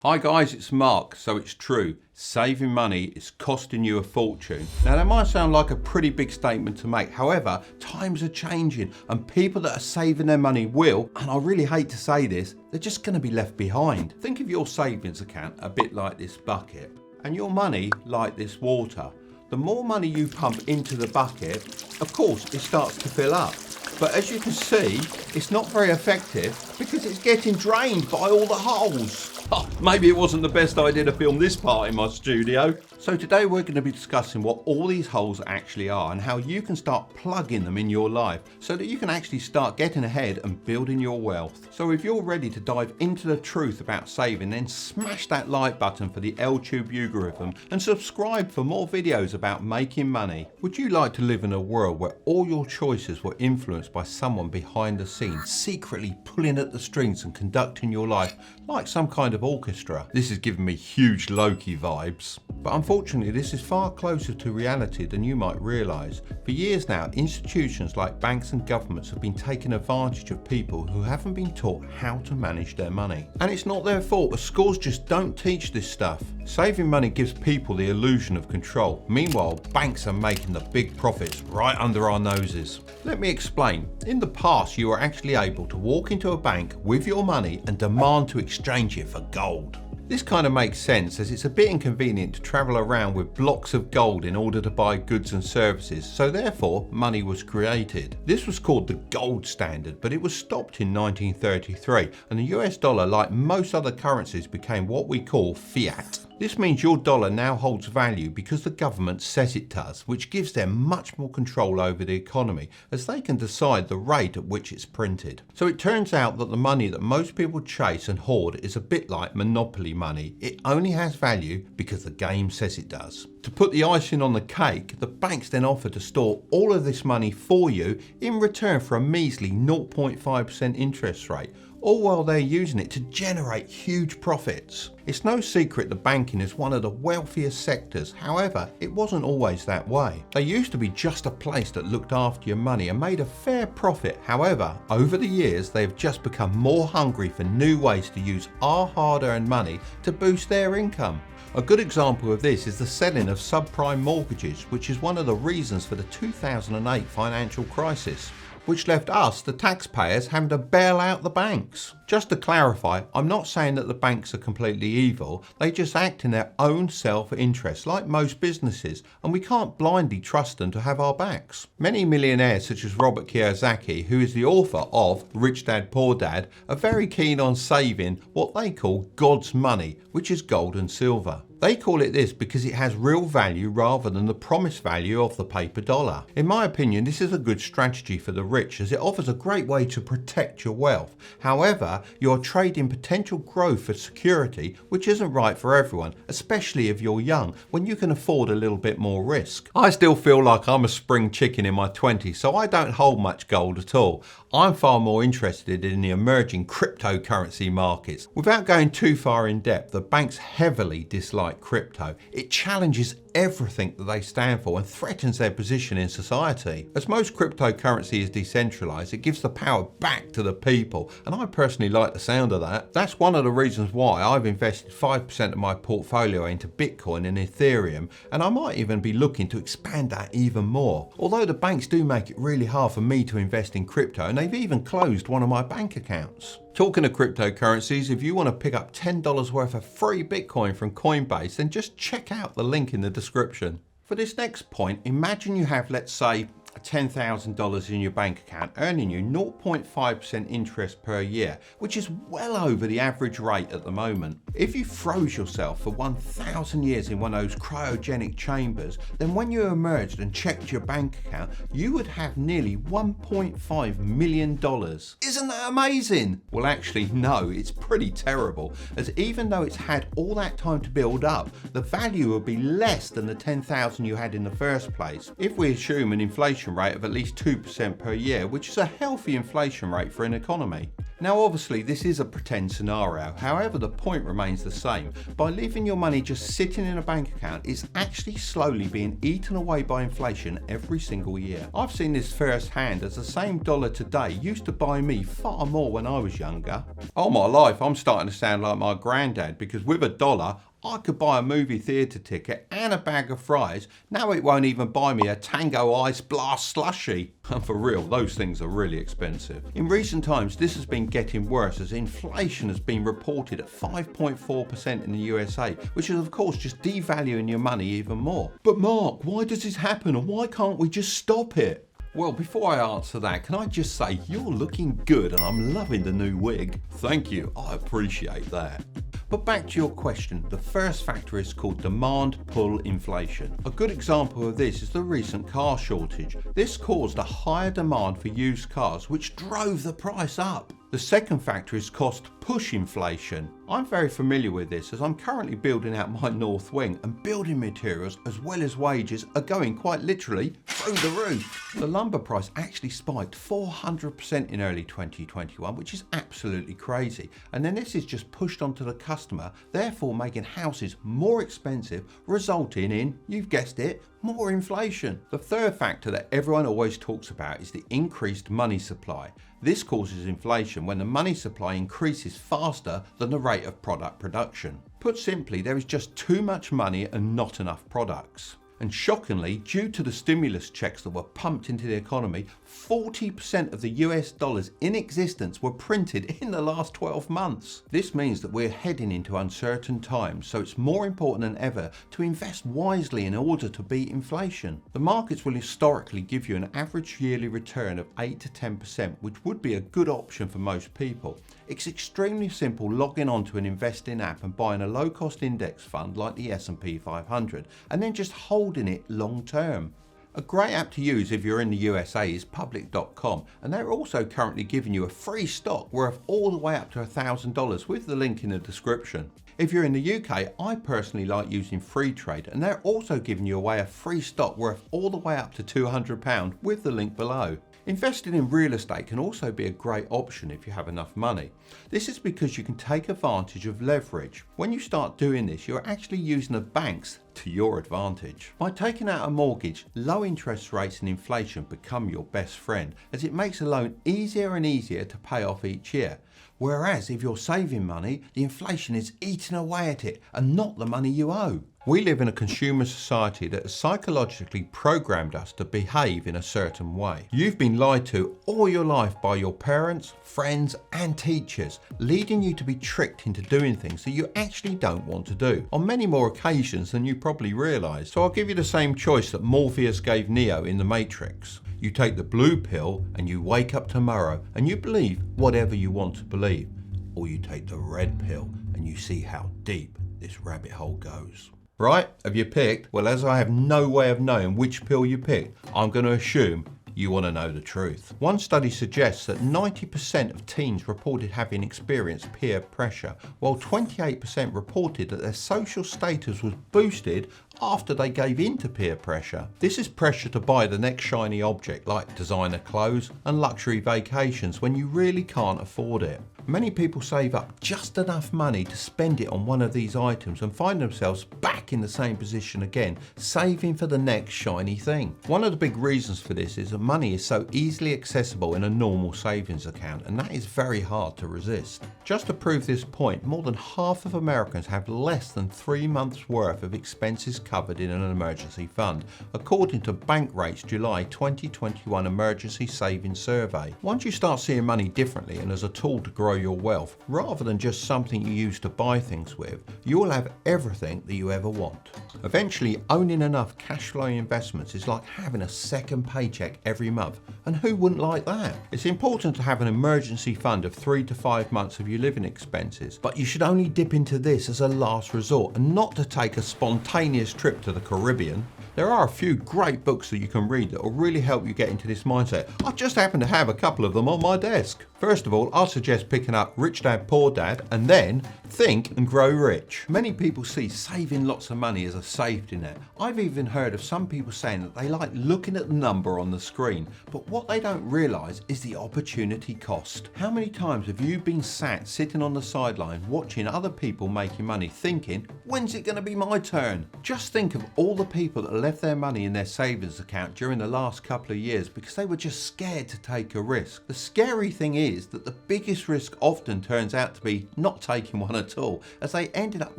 Hi guys, it's Mark. So it's true, saving money is costing you a fortune. Now that might sound like a pretty big statement to make. However, times are changing and people that are saving their money will, and I really hate to say this, they're just going to be left behind. Think of your savings account a bit like this bucket and your money like this water. The more money you pump into the bucket, of course it starts to fill up. But as you can see, it's not very effective because it's getting drained by all the holes. Oh, maybe it wasn't the best idea to film this part in my studio. So today we're going to be discussing what all these holes actually are and how you can start plugging them in your life so that you can actually start getting ahead and building your wealth. So if you're ready to dive into the truth about saving, then smash that like button for the LTube algorithm and subscribe for more videos about making money. Would you like to live in a world where all your choices were influenced by someone behind the scenes, secretly pulling at the strings and conducting your life like some kind of orchestra? This is giving me huge Loki vibes. But unfortunately, this is far closer to reality than you might realise. For years now, institutions like banks and governments have been taking advantage of people who haven't been taught how to manage their money. And it's not their fault, the schools just don't teach this stuff. Saving money gives people the illusion of control. Meanwhile, banks are making the big profits right under our noses. Let me explain. In the past, you were actually able to walk into a bank with your money and demand to exchange it for gold. This kind of makes sense as it's a bit inconvenient to travel around with blocks of gold in order to buy goods and services, so therefore money was created. This was called the gold standard, but it was stopped in 1933 and the US dollar, like most other currencies, became what we call fiat. This means your dollar now holds value because the government says it does, which gives them much more control over the economy as they can decide the rate at which it's printed. So it turns out that the money that most people chase and hoard is a bit like monopoly money. It only has value because the game says it does. To put the icing on the cake, the banks then offer to store all of this money for you in return for a measly 0.5% interest rate, all while they're using it to generate huge profits. It's no secret that banking is one of the wealthiest sectors. However, it wasn't always that way. They used to be just a place that looked after your money and made a fair profit. However, over the years, they have just become more hungry for new ways to use our hard-earned money to boost their income. A good example of this is the selling of subprime mortgages, which is one of the reasons for the 2008 financial crisis, which left us, the taxpayers, having to bail out the banks. Just to clarify, I'm not saying that the banks are completely evil, they just act in their own self-interest like most businesses, and we can't blindly trust them to have our backs. Many millionaires such as Robert Kiyosaki, who is the author of Rich Dad Poor Dad, are very keen on saving what they call God's money, which is gold and silver. They call it this because it has real value rather than the promised value of the paper dollar. In my opinion, this is a good strategy for the rich as it offers a great way to protect your wealth. However, you're trading potential growth for security, which isn't right for everyone, especially if you're young, when you can afford a little bit more risk. I still feel like I'm a spring chicken in my 20s, so I don't hold much gold at all. I'm far more interested in the emerging cryptocurrency markets. Without going too far in depth, the banks heavily dislike crypto. It challenges everything that they stand for and threatens their position in society. As most cryptocurrency is decentralized, it gives the power back to the people, and I personally like the sound of that. That's one of the reasons why I've invested 5% of my portfolio into Bitcoin and Ethereum, and I might even be looking to expand that even more. Although the banks do make it really hard for me to invest in crypto, and they've even closed one of my bank accounts. Talking of cryptocurrencies, if you want to pick up $10 worth of free Bitcoin from Coinbase, then just check out the link in the description. For this next point, imagine you have, let's say, $10,000 in your bank account earning you 0.5% interest per year, which is well over the average rate at the moment. If you froze yourself for 1,000 years in one of those cryogenic chambers, then when you emerged and checked your bank account, you would have nearly $1.5 million. Isn't that amazing? Well, actually, no, it's pretty terrible, as even though it's had all that time to build up, the value would be less than the 10,000 you had in the first place. If we assume an inflation rate of at least 2% per year, which is a healthy inflation rate for an economy. Now obviously this is a pretend scenario, however the point remains the same. By leaving your money just sitting in a bank account, it's actually slowly being eaten away by inflation every single year. I've seen this firsthand, as the same dollar today used to buy me far more when I was younger. All my life I'm starting to sound like my granddad, because with $1 I could buy a movie theatre ticket and a bag of fries. Now it won't even buy me a Tango Ice Blast slushie. And for real, those things are really expensive. In recent times, this has been getting worse, as inflation has been reported at 5.4% in the USA, which is of course just devaluing your money even more. But Mark, why does this happen, and why can't we just stop it? Well, before I answer that, can I just say you're looking good and I'm loving the new wig. Thank you, I appreciate that. But back to your question, the first factor is called demand pull inflation. A good example of this is the recent car shortage. This caused a higher demand for used cars, which drove the price up. The second factor is cost push inflation. I'm very familiar with this, as I'm currently building out my north wing, and building materials as well as wages are going quite literally through the roof. The lumber price actually spiked 400% in early 2021, which is absolutely crazy. And then this is just pushed onto the customer, therefore making houses more expensive, resulting in, you've guessed it, more inflation. The third factor that everyone always talks about is the increased money supply. This causes inflation when the money supply increases faster than the rate of product production. Put simply, there is just too much money and not enough products. And shockingly, due to the stimulus checks that were pumped into the economy, 40% of the US dollars in existence were printed in the last 12 months. This means that we're heading into uncertain times, so it's more important than ever to invest wisely in order to beat inflation. The markets will historically give you an average yearly return of 8 to 10%, which would be a good option for most people. It's extremely simple logging onto an investing app and buying a low-cost index fund like the S&P 500, and then just holding it long term. A great app to use if you're in the USA is public.com, and they're also currently giving you a free stock worth all the way up to $1,000 with the link in the description. If you're in the UK, I personally like using Freetrade, and they're also giving you away a free stock worth all the way up to £200 with the link below. Investing in real estate can also be a great option if you have enough money. This is because you can take advantage of leverage. When you start doing this, you're actually using the banks to your advantage. By taking out a mortgage, low interest rates and inflation become your best friend, as it makes a loan easier and easier to pay off each year. Whereas if you're saving money, the inflation is eating away at it and not the money you owe. We live in a consumer society that has psychologically programmed us to behave in a certain way. You've been lied to all your life by your parents, friends and teachers, leading you to be tricked into doing things that you actually don't want to do, on many more occasions than you probably realise. So I'll give you the same choice that Morpheus gave Neo in The Matrix. You take the blue pill and you wake up tomorrow and you believe whatever you want to believe. Or you take the red pill and you see how deep this rabbit hole goes. Right, have you picked? Well, as I have no way of knowing which pill you picked, I'm going to assume you want to know the truth. One study suggests that 90% of teens reported having experienced peer pressure, while 28% reported that their social status was boosted after they gave in to peer pressure. This is pressure to buy the next shiny object like designer clothes and luxury vacations when you really can't afford it. Many people save up just enough money to spend it on one of these items and find themselves back in the same position again, saving for the next shiny thing. One of the big reasons for this is that money is so easily accessible in a normal savings account, and that is very hard to resist. Just to prove this point, more than half of Americans have less than 3 months worth of expenses covered in an emergency fund, according to Bankrate's July 2021 Emergency Savings Survey. Once you start seeing money differently and as a tool to grow your wealth, rather than just something you use to buy things with, you will have everything that you ever want. Eventually, owning enough cash flow investments is like having a second paycheck every month, and who wouldn't like that? It's important to have an emergency fund of 3 to 5 months of your living expenses, but you should only dip into this as a last resort and not to take a spontaneous trip to the Caribbean. There are a few great books that you can read that will really help you get into this mindset. I just happen to have a couple of them on my desk. First of all, I suggest picking up Rich Dad Poor Dad and then Think and Grow Rich. Many people see saving lots of money as a safety net. I've even heard of some people saying that they like looking at the number on the screen, but what they don't realise is the opportunity cost. How many times have you been sitting on the sideline watching other people making money thinking, when's it going to be my turn? Just think of all the people that left their money in their savings account during the last couple of years because they were just scared to take a risk. The scary thing is that the biggest risk often turns out to be not taking one at all, as they ended up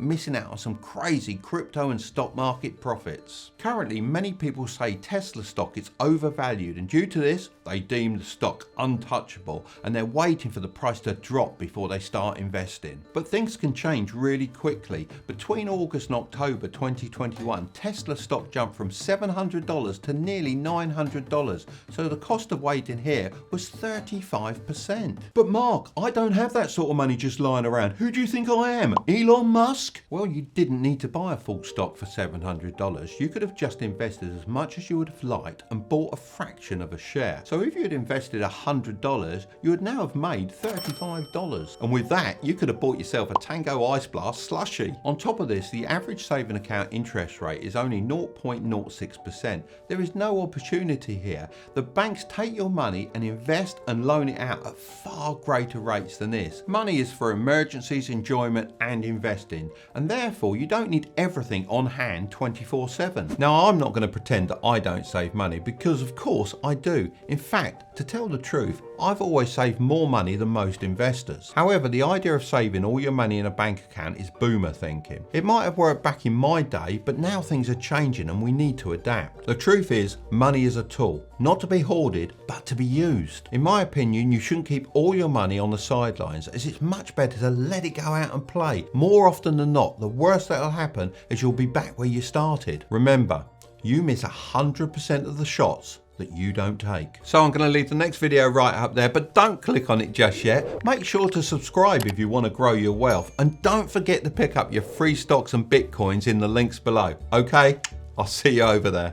missing out on some crazy crypto and stock market profits. Currently, many people say Tesla stock is overvalued, and due to this, they deem the stock untouchable and they're waiting for the price to drop before they start investing. But things can change really quickly. Between August and October 2021, Tesla stock jumped from $700 to nearly $900, so the cost of waiting here was 35%. But Mark, I don't have that sort of money just lying around. Who do you think I am? Elon Musk? Well, you didn't need to buy a full stock for $700. You could have just invested as much as you would have liked and bought a fraction of a share. So if you had invested $100, you would now have made $35. And with that, you could have bought yourself a Tango Ice Blast slushie. On top of this, the average saving account interest rate is only 0.06%. There is no opportunity here. The banks take your money and invest and loan it out at far greater rates than this. Money is for emergencies, enjoyment and investing, and therefore you don't need everything on hand 24/7. Now, I'm not going to pretend that I don't save money, because of course I do. In fact, to tell the truth, I've always saved more money than most investors. However, the idea of saving all your money in a bank account is boomer thinking. It might have worked back in my day, but now things are changing and we need to adapt. The truth is, money is a tool, not to be hoarded, but to be used. In my opinion, you shouldn't keep all your money on the sidelines, as it's much better to let it go out and play. More often than not, the worst that'll happen is you'll be back where you started. Remember, you miss 100% of the shots that you don't take. So I'm going to leave the next video right up there, but don't click on it just yet. Make sure to subscribe if you want to grow your wealth, and don't forget to pick up your free stocks and bitcoins in the links below. Okay, I'll see you over there.